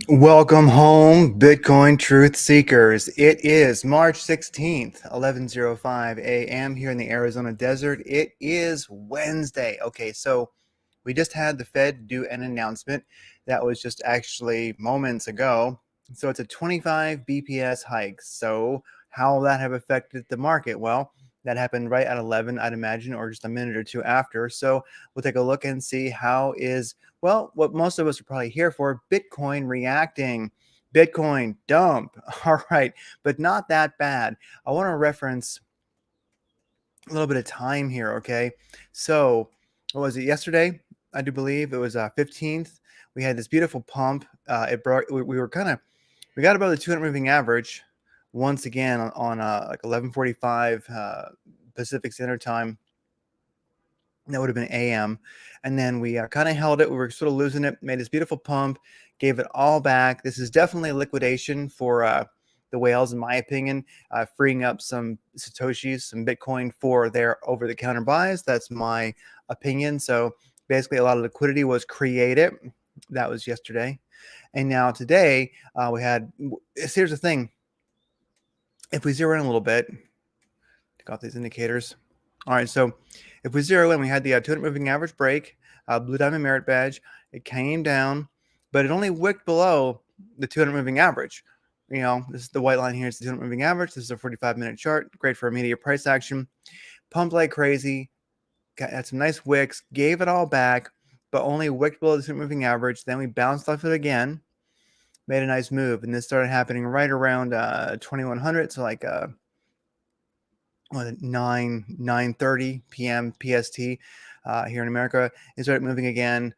Welcome home, Bitcoin truth seekers. It is March 16th, 11:05 a.m. here in the Arizona desert. It is Wednesday. Okay, so we just had the Fed do an announcement that was just actually moments ago. So it's a 25 BPS hike. So how will that have affected the market? Well, that happened right at 11, I'd imagine, or just a minute or two after. So we'll take a look and see how is, well, what most of us are probably here for, Bitcoin reacting. Bitcoin dump. All right, but not that bad. I want to reference a little bit of time here, okay? So, what was it, yesterday? I do believe it was 15th. We had this beautiful pump. It brought, we were kind of, we got above the 200 moving average once again on like 11:45 Pacific Standard Time. That would have been AM. And then we kind of held it. We were sort of losing it, made this beautiful pump, gave it all back. This is definitely a liquidation for the whales, in my opinion, freeing up some Satoshis, some Bitcoin for their over the counter buys. That's my opinion. So basically, a lot of liquidity was created. That was yesterday. And now today, we had, here's the thing. If we zero in a little bit, take off these indicators. All right, so if we zero in, we had the 200 moving average break, blue diamond merit badge. It came down, but it only wicked below the 200 moving average. You know, this is the white line here. It's the 200 moving average. This is a 45-minute chart. Great for immediate price action. Pumped like crazy. Had some nice wicks. Gave it all back, but only wicked below the 200 moving average. Then we bounced off it again. Made a nice move, and this started happening right around 2100. So like 9:30 p.m. PST here in America. It started moving again,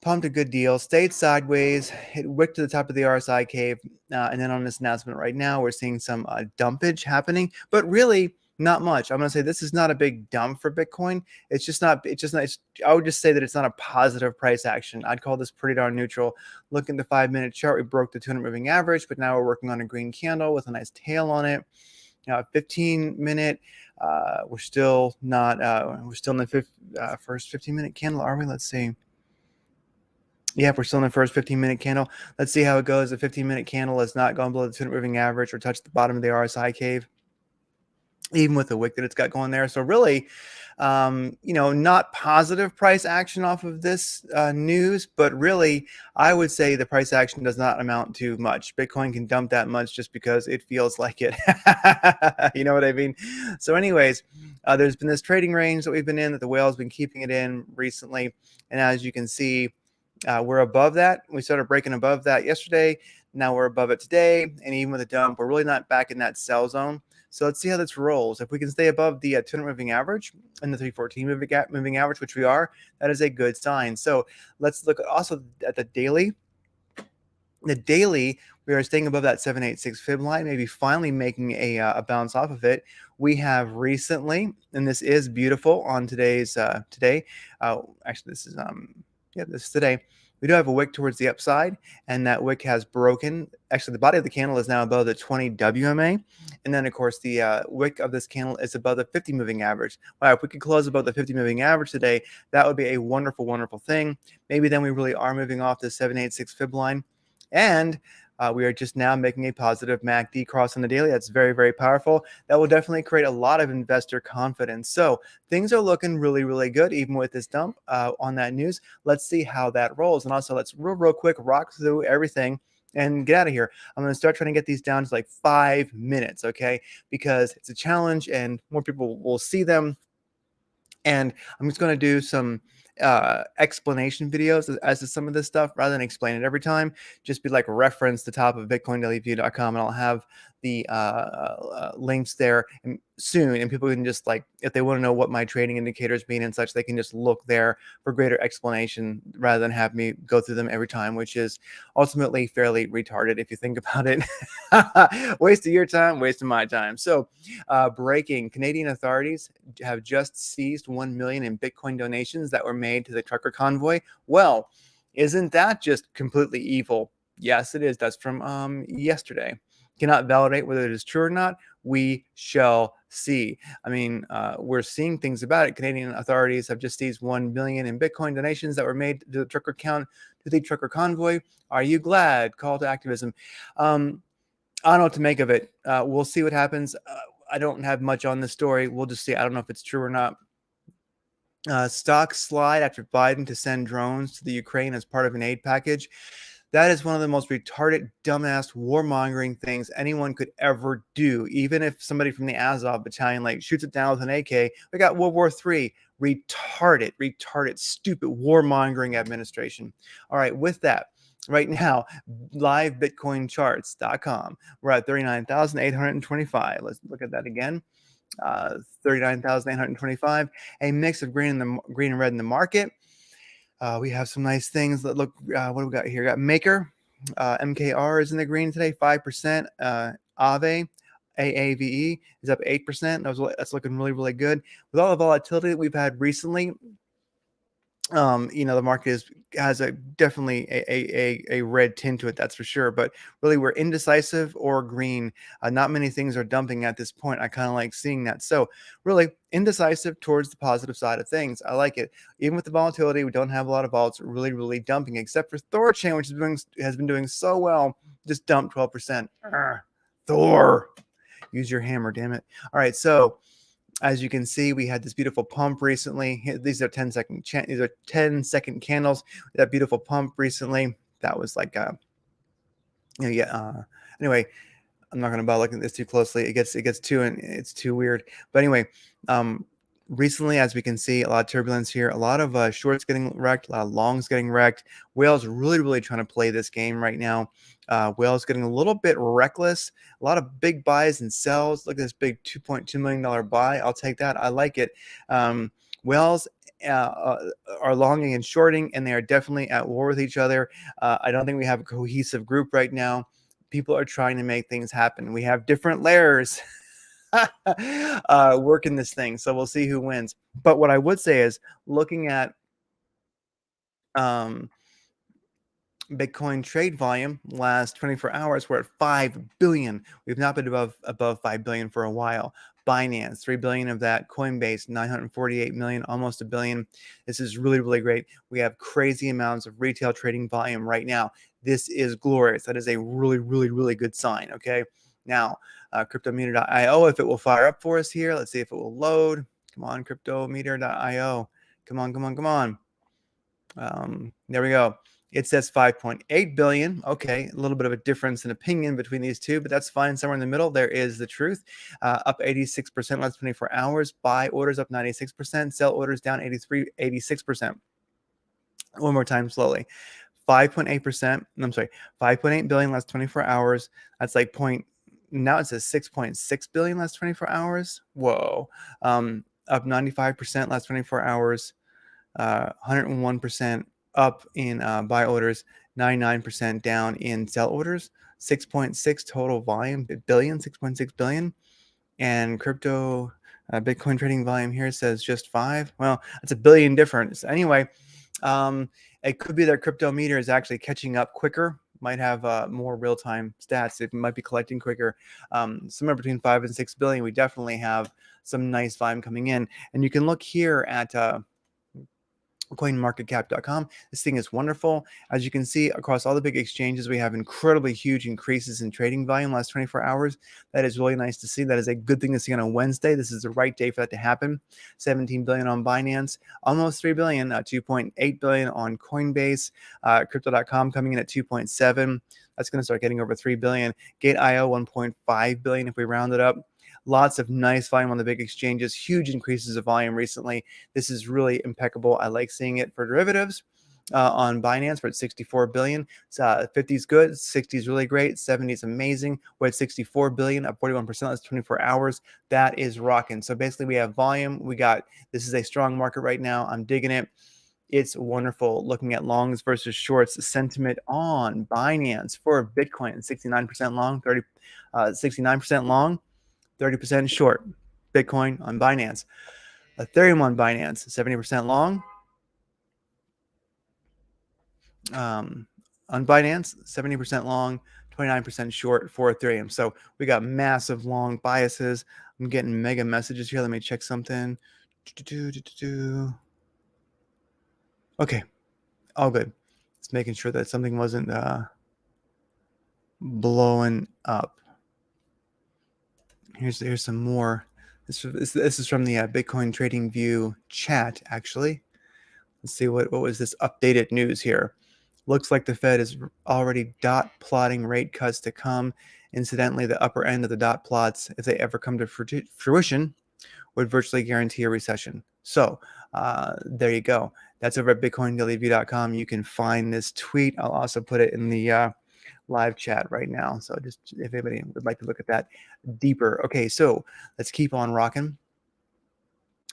pumped a good deal, stayed sideways, it wicked to the top of the RSI cave, and then on this announcement right now, we're seeing some dumpage happening, but really not much. I'm going to say this is not a big dump for Bitcoin. It's just not. I would just say that it's not a positive price action. I'd call this pretty darn neutral. Look at the 5-minute chart. We broke the 200 moving average, but now we're working on a green candle with a nice tail on it. 15-minute, we're still not, we're still in the first 15-minute candle, are we? Let's see. Yeah, we're still in the first 15-minute candle. Let's see how it goes. The 15-minute candle has not gone below the 200 moving average or touched the bottom of the RSI cave, even with the wick that it's got going there. So really, not positive price action off of this news, but really, I would say the price action does not amount to much. Bitcoin can dump that much just because it feels like it. You know what I mean? So anyways, there's been this trading range that we've been in that the whale's been keeping it in recently. And as you can see, we're above that. We started breaking above that yesterday. Now we're above it today. And even with a dump, we're really not back in that sell zone. So let's see how this rolls. If we can stay above the 200 moving average and the 314 moving average, which we are, that is a good sign. So let's look also at the daily. The daily, we are staying above that 786 fib line, maybe finally making a bounce off of it. We have recently, and this is beautiful on today's today. Actually, this is this is today. We do have a wick towards the upside, and that wick has broken. Actually, the body of the candle is now above the 20 WMA. And then, of course, the wick of this candle is above the 50 moving average. Wow, if we could close above the 50 moving average today, that would be a wonderful, wonderful thing. Maybe then we really are moving off the 786 fib line. And we are just now making a positive MACD cross on the daily. That's very, very powerful. That will definitely create a lot of investor confidence. So things are looking really, really good, even with this dump on that news. Let's see how that rolls. And also, let's real quick rock through everything and get out of here. I'm going to start trying to get these down to like 5 minutes, okay? Because it's a challenge and more people will see them. And I'm just going to do some explanation videos as to some of this stuff rather than explain it every time. Just be like reference the top of bitcoindailyview.com, and I'll have the links there soon, and people can just, like, if they want to know what my trading indicators mean and such, they can just look there for greater explanation rather than have me go through them every time, which is ultimately fairly retarded if you think about it. Waste of your time, waste of my time. So breaking, Canadian authorities have just seized 1 million in Bitcoin donations that were made to the trucker convoy. Well, isn't that just completely evil? Yes, it is. That's from yesterday. Cannot validate whether it is true or not. We shall see. I mean, we're seeing things about it. Canadian authorities have just seized 1 billion in Bitcoin donations that were made to the trucker account to the trucker convoy. Are you glad? Call to activism. I don't know what to make of it. We'll see what happens. I don't have much on this story. We'll just see. I don't know if it's true or not. Stocks slide after Biden to send drones to the Ukraine as part of an aid package. That is one of the most retarded, dumbass, warmongering things anyone could ever do. Even if somebody from the Azov battalion like shoots it down with an AK, we got World War III. Retarded, stupid, warmongering administration. All right, with that, right now, livebitcoincharts.com. We're at 39,825. Let's look at that again. 39,825. A mix of green and red in the market. We have some nice things that look. What do we got here? We got Maker, MKR is in the green today, 5%. Aave, AAVE is up 8%. That's looking really, really good. With all the volatility that we've had recently, the market has definitely a red tint to it, that's for sure. But really, we're indecisive or green. Not many things are dumping at this point. I kind of like seeing that. So really indecisive towards the positive side of things. I like it. Even with the volatility, we don't have a lot of vols really, really dumping, except for Thorchain, which has been doing so well. Just dumped 12%. Thor, use your hammer, damn it. All right, so as you can see, we had this beautiful pump recently. These are 10-second these are 10-second candles. That beautiful pump recently. That was like anyway, I'm not going to bother looking at this too closely. It gets it's too weird. But anyway, recently, as we can see, a lot of turbulence here, a lot of shorts getting wrecked, a lot of longs getting wrecked. Whales really trying to play this game right now. Whales getting a little bit reckless, a lot of big buys and sells. Look at this big $2.2 million buy. I'll take that. I like it. Whales are longing and shorting, and they are definitely at war with each other. I don't think we have a cohesive group right now. People are trying to make things happen. We have different layers working this thing, so we'll see who wins. But what I would say is, looking at Bitcoin trade volume last 24 hours, we're at 5 billion. We've not been above 5 billion for a while. Binance, 3 billion of that. Coinbase, 948 million, almost a billion. This is really great. We have crazy amounts of retail trading volume right now. This is glorious. That is a really good sign. Okay. Now, cryptometer.io, if it will fire up for us here. Let's see if it will load. Come on, cryptometer.io. Come on. There we go. It says 5.8 billion. Okay, a little bit of a difference in opinion between these two, but that's fine. Somewhere in the middle, there is the truth. Up 86% last 24 hours. Buy orders up 96%. Sell orders down 86%. One more time slowly. 5.8%. I'm sorry, 5.8 billion last 24 hours. That's like now it says 6.6 billion last 24 hours. Whoa. Up 95% last 24 hours. 101% up in buy orders, 99% down in sell orders, 6.6 total volume, 6.6 billion. And crypto Bitcoin trading volume here says just 5. Well, that's a billion difference. Anyway, it could be that crypto meter is actually catching up quicker, might have more real-time stats. It might be collecting quicker. Somewhere between 5 and 6 billion, we definitely have some nice volume coming in. And you can look here at coinmarketcap.com. This thing is wonderful. As you can see, across all the big exchanges, we have incredibly huge increases in trading volume last 24 hours. That is really nice to see. That is a good thing to see on a Wednesday. This is the right day for that to happen. 17 billion on Binance, almost 3 billion, 2.8 billion on Coinbase, crypto.com coming in at 2.7. That's going to start getting over 3 billion. Gate.io, 1.5 billion if we round it up. Lots of nice volume on the big exchanges, huge increases of volume recently. This is really impeccable. I like seeing it for derivatives. On Binance, we're at 64 billion. 50 is good, 60 is really great, 70 is amazing. We're at 64 billion, up 41%. That's 24 hours. That is rocking. So basically, we have volume. This is a strong market right now. I'm digging it. It's wonderful. Looking at longs versus shorts, sentiment on Binance for Bitcoin, 69% long, 69% long. 30% short. Bitcoin on Binance. Ethereum on Binance, 70% long. On Binance, 70% long, 29% short for Ethereum. So we got massive long biases. I'm getting mega messages here. Let me check something. Okay, all good. Just making sure that something wasn't blowing up. Here's some more. This is from the Bitcoin Trading View chat, actually. Let's see what was this updated news here. Looks like the Fed is already dot plotting rate cuts to come. Incidentally, the upper end of the dot plots, if they ever come to fruition, would virtually guarantee a recession. So there you go. That's over at bitcoindailyview.com. You can find this tweet. I'll also put it in the live chat right now. So just if anybody would like to look at that deeper. Okay, so let's keep on rocking.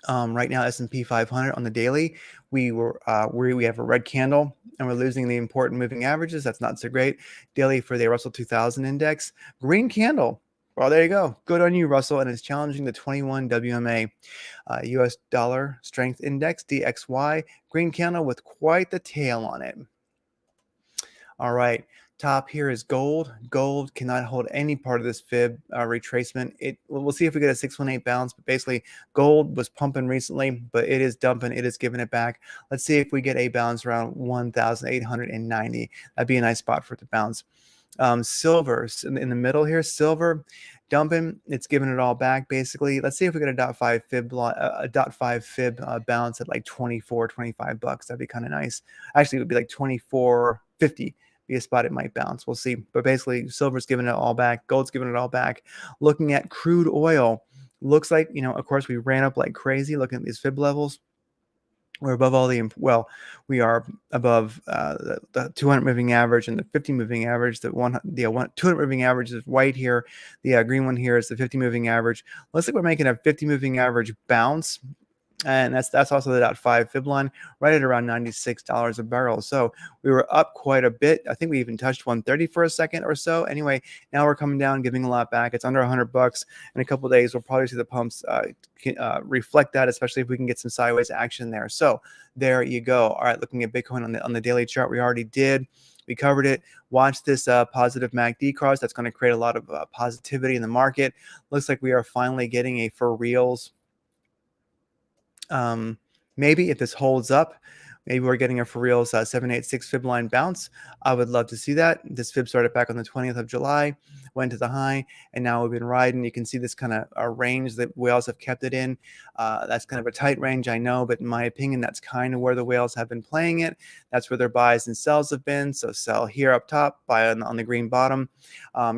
Right now, S&P 500 on the daily, we have a red candle and we're losing the important moving averages. That's not so great. Daily for the Russell 2000 index, green candle. Well, there you go. Good on you, Russell. And it's challenging the 21 WMA US dollar strength index, DXY, green candle with quite the tail on it. All right. Top here is gold. Gold cannot hold any part of this fib retracement. We'll see if we get a 618 bounce, but basically gold was pumping recently, but it is dumping. It is giving it back. Let's see if we get a bounce around 1,890. That'd be a nice spot for it to bounce. Silver in the middle here, silver dumping. It's giving it all back basically. Let's see if we get a .5 fib bounce at like 24, 25 bucks. That'd be kind of nice. Actually, it would be like 24.50. Be a spot it might bounce. We'll see. But basically, silver's giving it all back. Gold's giving it all back. Looking at crude oil, looks like, of course, we ran up like crazy. Looking at these fib levels, we're above we are above the 200 moving average and the 50 moving average. The 200 moving average is white here. The green one here is the 50 moving average. Looks like we're making a 50 moving average bounce. And that's also the .5 fib line right at around $96 a barrel. So we were up quite a bit. I think we even touched 130 for a second or so. Anyway, now we're coming down, giving a lot back. It's under $100. In a couple of days, we'll probably see the pumps reflect that, especially if we can get some sideways action there. So there you go. All right, looking at Bitcoin on the daily chart, we already did. We covered it. Watch this positive MACD cross. That's going to create a lot of positivity in the market. Looks like we are finally getting a for reals. Maybe if this holds up, maybe we're getting a for real 786 fib line bounce. I would love to see that. This fib started back on the 20th of July, went to the high, and now we've been riding. You can see this kind of range that whales have kept it in. That's kind of a tight range, I know, but in my opinion, that's kind of where the whales have been playing it. That's where their buys and sells have been. So sell here up top, buy on the green bottom.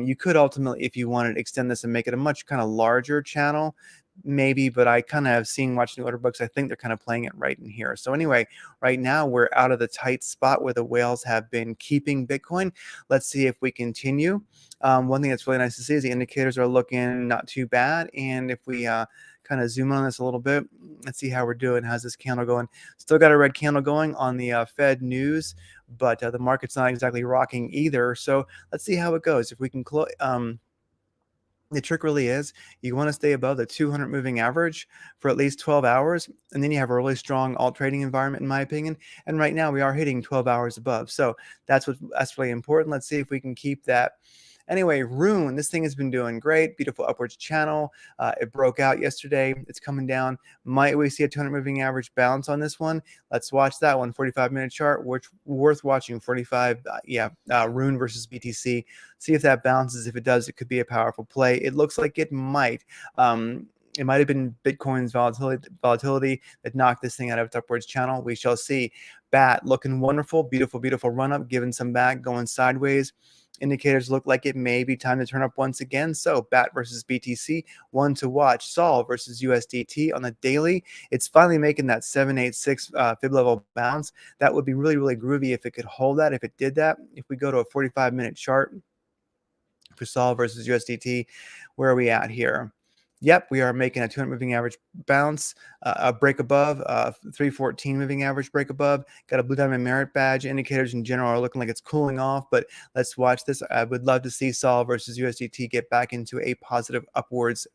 You could ultimately, if you wanted, extend this and make it a much kind of larger channel. Maybe, but I kind of have seen watching the order books. I think they're kind of playing it right in here. So anyway, right now we're out of the tight spot where the whales have been keeping Bitcoin. Let's see if we continue. One thing that's really nice to see is the indicators are looking not too bad. And if we kind of zoom on this a little bit, let's see how we're doing. How's this candle going? Still got a red candle going on the Fed news, but the market's not exactly rocking either. So let's see how it goes. If we can close. The trick really is you want to stay above the 200 moving average for at least 12 hours, and then you have a really strong alt trading environment, in my opinion. And right now we are hitting 12 hours above. So that's really important. Let's see if we can keep that. Anyway, Rune, this thing has been doing great. Beautiful upwards channel. It broke out yesterday. It's coming down. Might we see a 200 moving average bounce on this one? Let's watch that one. 45-minute chart, which worth watching. 45, Rune versus BTC. See if that bounces. If it does, it could be a powerful play. It looks like it might. It might have been Bitcoin's volatility that knocked this thing out of its upwards channel. We shall see. BAT looking wonderful. Beautiful, beautiful run up. Giving some back, going sideways. Indicators look like it may be time to turn up once again. So BAT versus BTC, one to watch. Sol versus USDT on the daily. It's finally making that 786 fib level bounce. That would be really, really groovy if it could hold that, if it did that. If we go to a 45-minute chart for Sol versus USDT, where are we at here? Yep, we are making a 200 moving average bounce, a break above, 314 moving average break above. Got a blue diamond merit badge. Indicators in general are looking like it's cooling off, but let's watch this. I would love to see Sol versus USDT get back into a positive upwards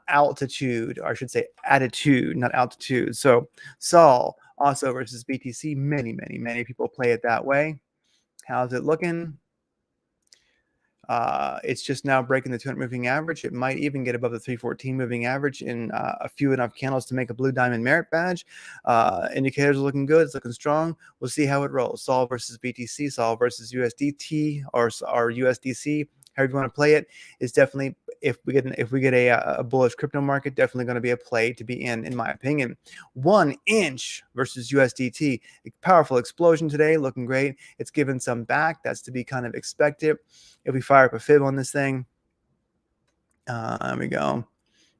altitude, or I should say attitude, not altitude. So Sol also versus BTC. Many, many, many people play it that way. How's it looking? It's just now breaking the 200 moving average. It might even get above the 314 moving average in a few enough candles to make a blue diamond merit badge. Indicators are looking good. It's looking strong. We'll see how it rolls. Sol versus BTC, Sol versus USDT or USDC, however you want to play it, is definitely, if we get a bullish crypto market, definitely going to be a play to be in my opinion. 1 inch versus USDT, powerful explosion today, looking great. It's given some back. That's to be kind of expected. If we fire up a fib on this thing, there we go.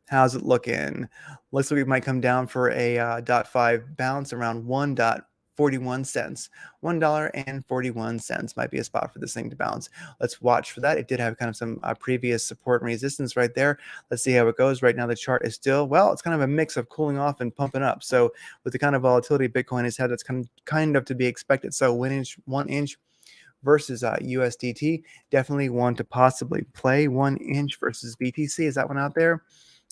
How's it looking? Looks like we might come down for a .5 bounce around 1.41 cents. $1.41 might be a spot for this thing to bounce. Let's watch for that. It did have kind of some previous support and resistance right there. Let's see how it goes. Right now, the chart is still, well, it's kind of a mix of cooling off and pumping up. So with the kind of volatility Bitcoin has had, that's kind of to be expected. So 1 inch versus USDT, definitely one to possibly play. 1 inch versus BTC. Is that one out there?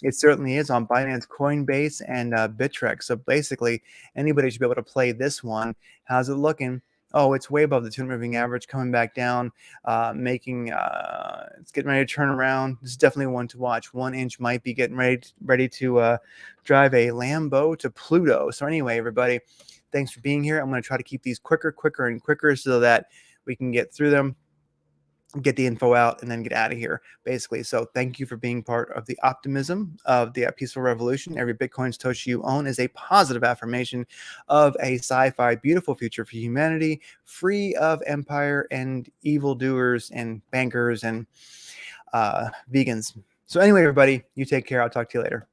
It certainly is on Binance, Coinbase, and Bitrue. So basically, anybody should be able to play this one. How's it looking? Oh, it's way above the 200 moving average, coming back down, it's getting ready to turn around. This is definitely one to watch. 1 inch might be getting ready to drive a Lambo to Pluto. So anyway, everybody, thanks for being here. I'm going to try to keep these quicker and quicker so that we can get through them, get the info out, and then get out of here, basically. So thank you for being part of the optimism of the peaceful revolution. Every Bitcoin Satoshi you own is a positive affirmation of a sci-fi beautiful future for humanity, free of empire and evildoers and bankers and vegans. So anyway, everybody, you take care. I'll talk to you later.